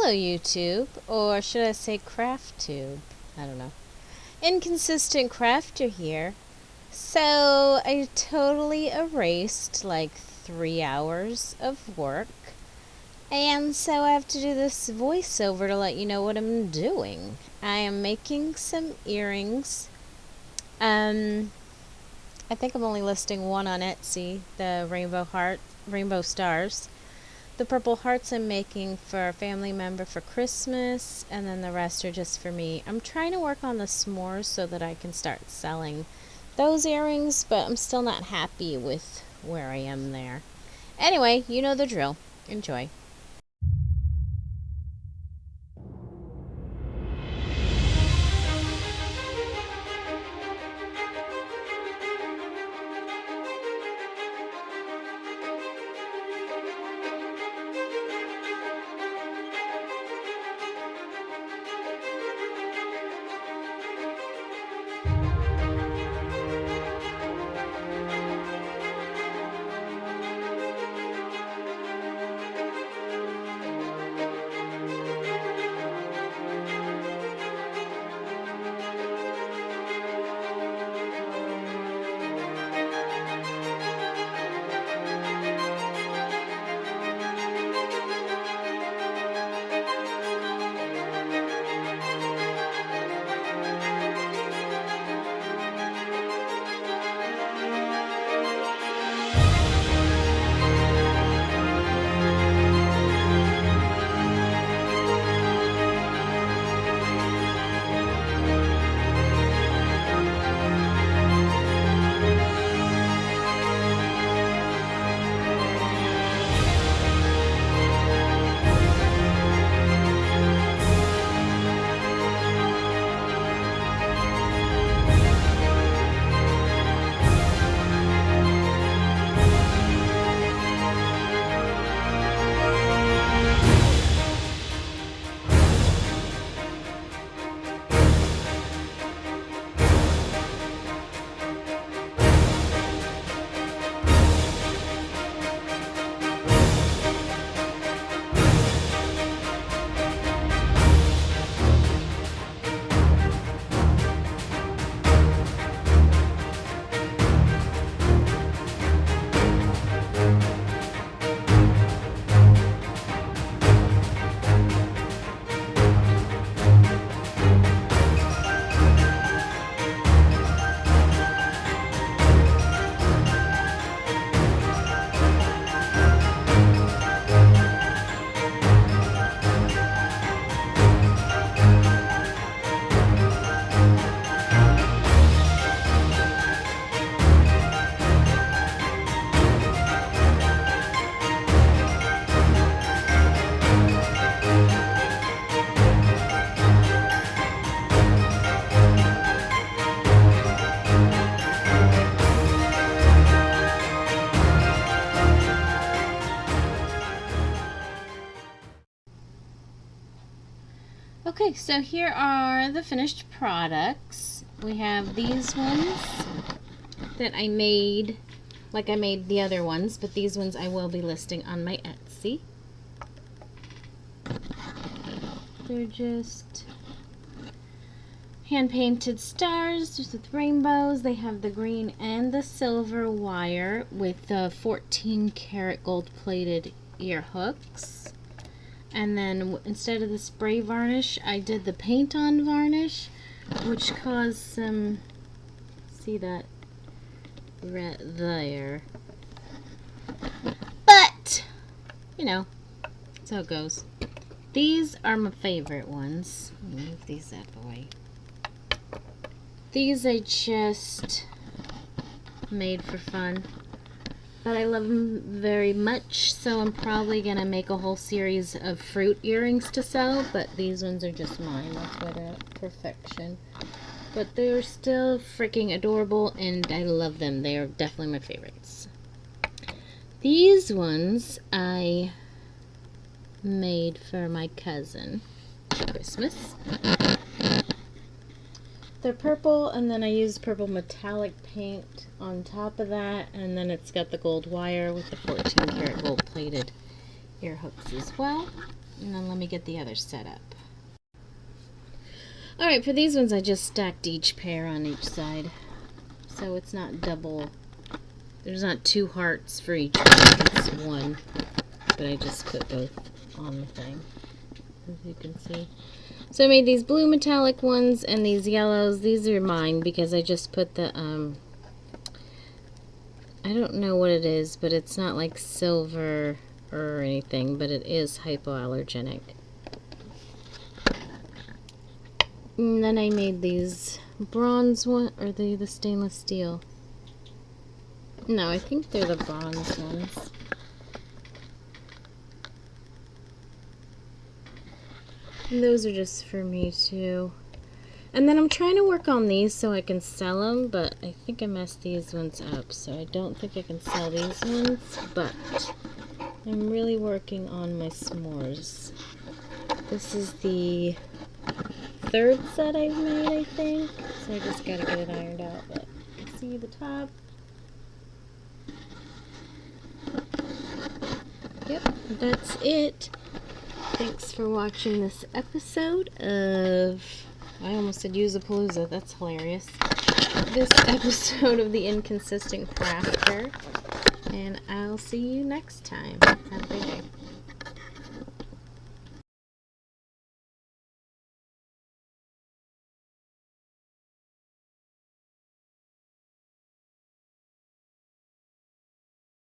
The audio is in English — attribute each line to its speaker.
Speaker 1: Hello YouTube, or should I say craft tube? I don't know. InconsistentCrafter here. So I totally erased like 3 hours of work, and so I have to do this voiceover to let you know what I'm doing. I am making some earrings. I think I'm only listing one on Etsy, the rainbow stars. The purple hearts I'm making for a family member for Christmas, and then the rest are just for me. I'm trying to work on the s'mores so that I can start selling those earrings, but I'm still not happy with where I am there. Anyway, you know the drill. Enjoy. Okay, so here are the finished products. We have these ones that I made, like I made the other ones, but these ones I will be listing on my Etsy. They're just hand-painted stars with rainbows. They have the green and the silver wire with the 14-karat gold-plated ear hooks. And then instead of the spray varnish, I did the paint-on varnish, which caused some, see that right there. But, you know, that's how it goes. These are my favorite ones. Let me move these out of the way. These I just made for fun, but I love them very much, so I'm probably gonna make a whole series of fruit earrings to sell, but these ones are just mine. That's why they're at perfection. But they're still freaking adorable, and I love them. They are definitely my favorites. These ones I made for my cousin for Christmas. They're purple, and then I used purple metallic paint on top of that, and then it's got the gold wire with the 14-karat gold plated ear hooks as well. And then let me get the other set up. Alright, for these ones I just stacked each pair on each side. So it's not double. There's not 2 hearts for each one. It's one. But I just put both on the thing, as you can see. So I made these blue metallic ones and these yellows. These are mine because I just put the, I don't know what it is, but it's not like silver or anything, but it is hypoallergenic. And then I made these bronze one, or the stainless steel. No, I think they're the bronze ones. And those are just for me too. And then I'm trying to work on these so I can sell them, but I think I messed these ones up, so I don't think I can sell these ones, but I'm really working on my s'mores. This is the 3rd set I've made, I think, so I just gotta get it ironed out, but you can see the top. Yep, that's it. Thanks for watching this episode of, I almost said Use-A-Palooza, that's hilarious. This episode of the Inconsistent Crafter, and I'll see you next time. Have a good day.